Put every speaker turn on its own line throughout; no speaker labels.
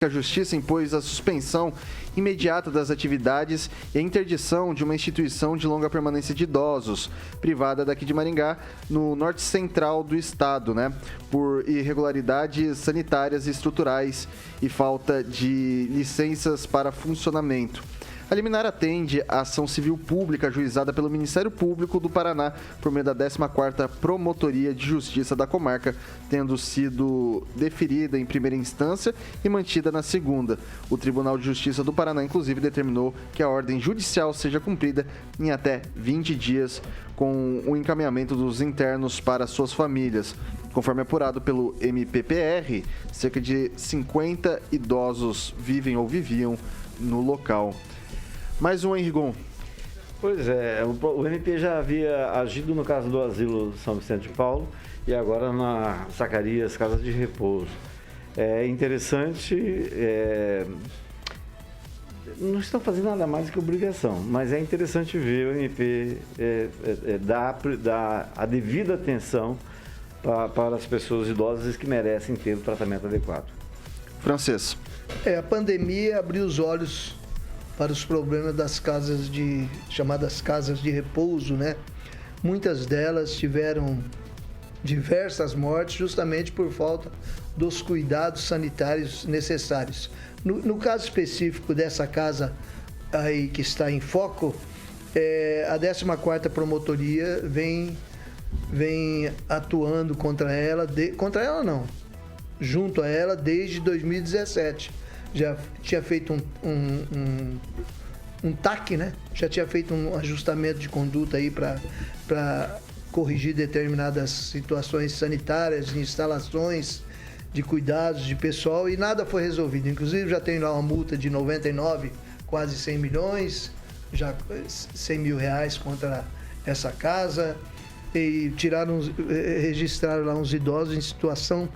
A Justiça impôs a suspensão imediata das atividades e a interdição de uma instituição de longa permanência de idosos, privada daqui de Maringá, no norte central do estado, por irregularidades sanitárias e estruturais e falta de licenças para funcionamento. A liminar atende à ação civil pública ajuizada pelo Ministério Público do Paraná por meio da 14ª Promotoria de Justiça da comarca, tendo sido deferida em primeira instância e mantida na segunda. O Tribunal de Justiça do Paraná, inclusive, determinou que a ordem judicial seja cumprida em até 20 dias, com o encaminhamento dos internos para suas famílias. Conforme apurado pelo MPPR, cerca de 50 idosos vivem ou viviam no local. Mais um, Rigon.
Pois é, o MP já havia agido no caso do asilo São Vicente de Paulo e agora na Zacarias, Casa de Repouso. É interessante, não estão fazendo nada mais que obrigação, mas é interessante ver o MP dar a devida atenção para as pessoas idosas que merecem ter o tratamento adequado.
Francês.
A pandemia abriu os olhos para os problemas das chamadas casas de repouso, Muitas delas tiveram diversas mortes justamente por falta dos cuidados sanitários necessários. No caso específico dessa casa aí que está em foco, a 14ª Promotoria vem atuando junto a ela desde 2017. Já tinha feito um TAC, Já tinha feito um ajustamento de conduta aí para corrigir determinadas situações sanitárias, de instalações, de cuidados de pessoal, e nada foi resolvido. Inclusive já tem lá uma multa de 99, quase 100 milhões, já 100 mil reais contra essa casa, e registraram lá uns idosos em situação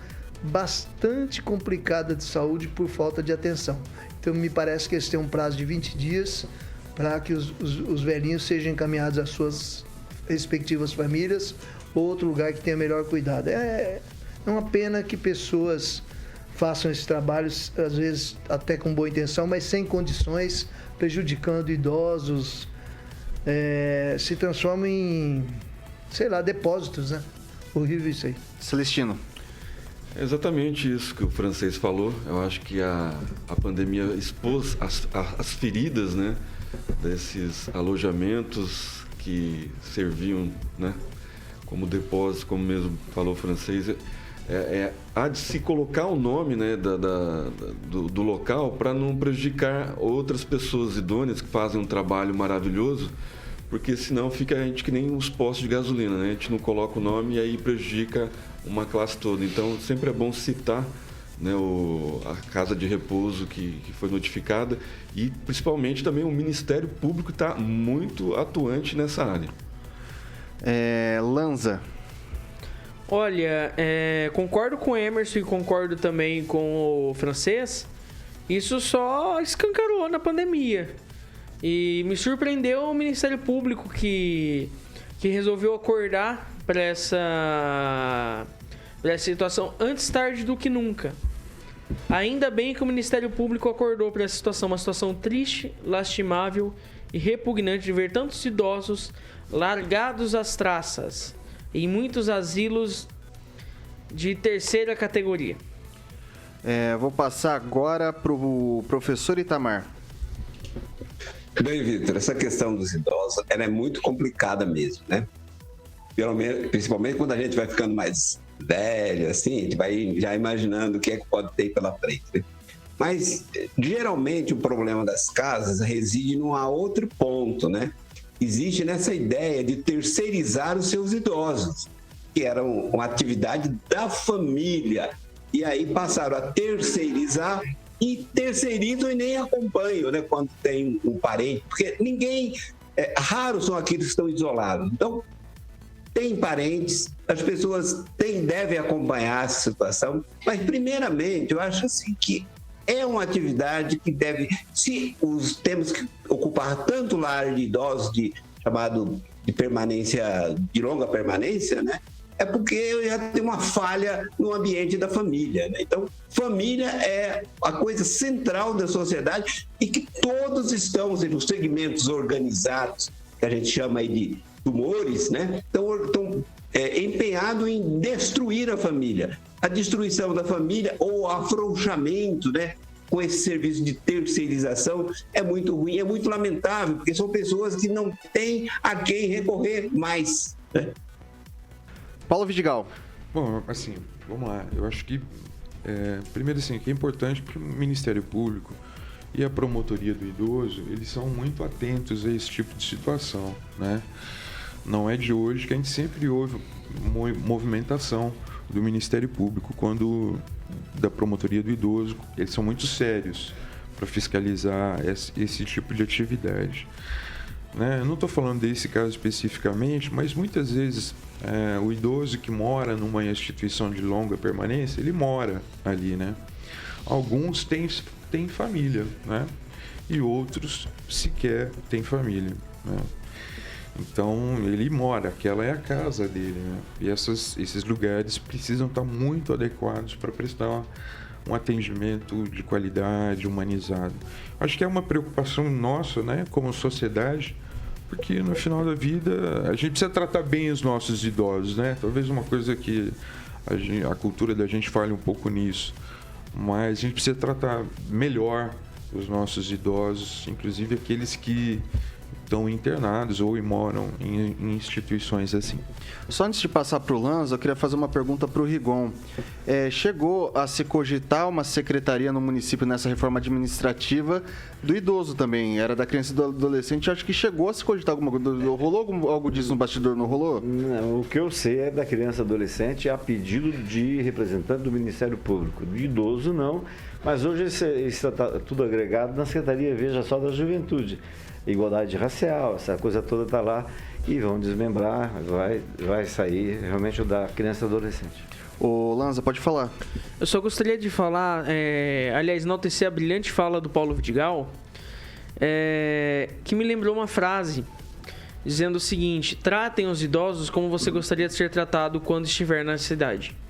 bastante complicada de saúde por falta de atenção. Então, me parece que eles têm um prazo de 20 dias para que os velhinhos sejam encaminhados às suas respectivas famílias ou outro lugar que tenha melhor cuidado. É uma pena que pessoas façam esses trabalhos, às vezes até com boa intenção, mas sem condições, prejudicando idosos, se transformam em, depósitos, Horrível isso aí.
Celestino.
É exatamente isso que o Francês falou. Eu acho que a pandemia expôs as feridas, desses alojamentos que serviam, como depósito, como mesmo falou o Francês. Há de se colocar o nome, do local para não prejudicar outras pessoas idôneas que fazem um trabalho maravilhoso, porque senão fica a gente que nem os postos de gasolina, A gente não coloca o nome e aí prejudica uma classe toda. Então, sempre é bom citar a casa de repouso que foi notificada e, principalmente, também o Ministério Público está muito atuante nessa área.
Lanza.
Olha, concordo com o Emerson e concordo também com o Francês. Isso só escancarou na pandemia. E me surpreendeu o Ministério Público que resolveu acordar para essa situação antes tarde do que nunca. Ainda bem que o Ministério Público acordou para essa situação, uma situação triste, lastimável e repugnante de ver tantos idosos largados às traças em muitos asilos de terceira categoria.
Vou passar agora para o professor Itamar.
Bem, Vitor, essa questão dos idosos, ela é muito complicada mesmo, Principalmente quando a gente vai ficando mais velho, assim, a gente vai já imaginando o que é que pode ter pela frente, Mas, geralmente, o problema das casas reside num outro ponto, Existe nessa ideia de terceirizar os seus idosos, que era uma atividade da família, e aí passaram a terceirizar e terceirizam e nem acompanham, quando tem um parente, porque raros são aqueles que estão isolados. Então, tem parentes, as pessoas devem acompanhar essa situação, mas, primeiramente, eu acho assim que é uma atividade que temos que ocupar tanto lar de idosos chamado de permanência, de longa permanência, é porque já tem uma falha no ambiente da família, né? Então, família é a coisa central da sociedade e que todos estão nos segmentos organizados, que a gente chama aí de tumores, né? Estão empenhados em destruir a família. A destruição da família ou o afrouxamento, né, com esse serviço de terceirização é muito ruim, é muito lamentável, porque são pessoas que não têm a quem recorrer mais, né?
Paulo Vidigal.
Bom, assim, vamos lá. Eu acho que, primeiro assim, que é importante que o Ministério Público e a Promotoria do Idoso, eles são muito atentos a esse tipo de situação, né? Não é de hoje que a gente sempre ouve movimentação do Ministério Público da Promotoria do Idoso. Eles são muito sérios para fiscalizar esse tipo de atividade, né? Eu não estou falando desse caso especificamente, mas muitas vezes o idoso que mora numa instituição de longa permanência, ele mora ali, né? Alguns têm família, né? E outros sequer têm família, né? Então, ele mora, aquela é a casa dele, né? E esses lugares precisam estar muito adequados para prestar um atendimento de qualidade, humanizado. Acho que é uma preocupação nossa, né, como sociedade, porque no final da vida a gente precisa tratar bem os nossos idosos, né? Talvez uma coisa que a cultura da gente fale um pouco nisso, mas a gente precisa tratar melhor os nossos idosos, inclusive aqueles que estão internados ou moram em instituições assim.
Só antes de passar para o Lanza, eu queria fazer uma pergunta para o Rigon. Chegou a se cogitar uma secretaria no município nessa reforma administrativa do idoso também, era da criança e do adolescente, acho que chegou a se cogitar alguma coisa. Rolou algo disso no bastidor, não rolou?
Não, o que eu sei é da criança e adolescente a pedido de representante do Ministério Público. De idoso não, mas hoje isso está tudo agregado na Secretaria, veja só, da Juventude. Igualdade racial, essa coisa toda está lá e vão desmembrar, vai sair realmente o da criança e adolescente.
Ô Lanza, pode falar.
Eu só gostaria de falar, aliás, enaltecer a brilhante fala do Paulo Vidigal, que me lembrou uma frase dizendo o seguinte: tratem os idosos como você gostaria de ser tratado quando estiver na cidade.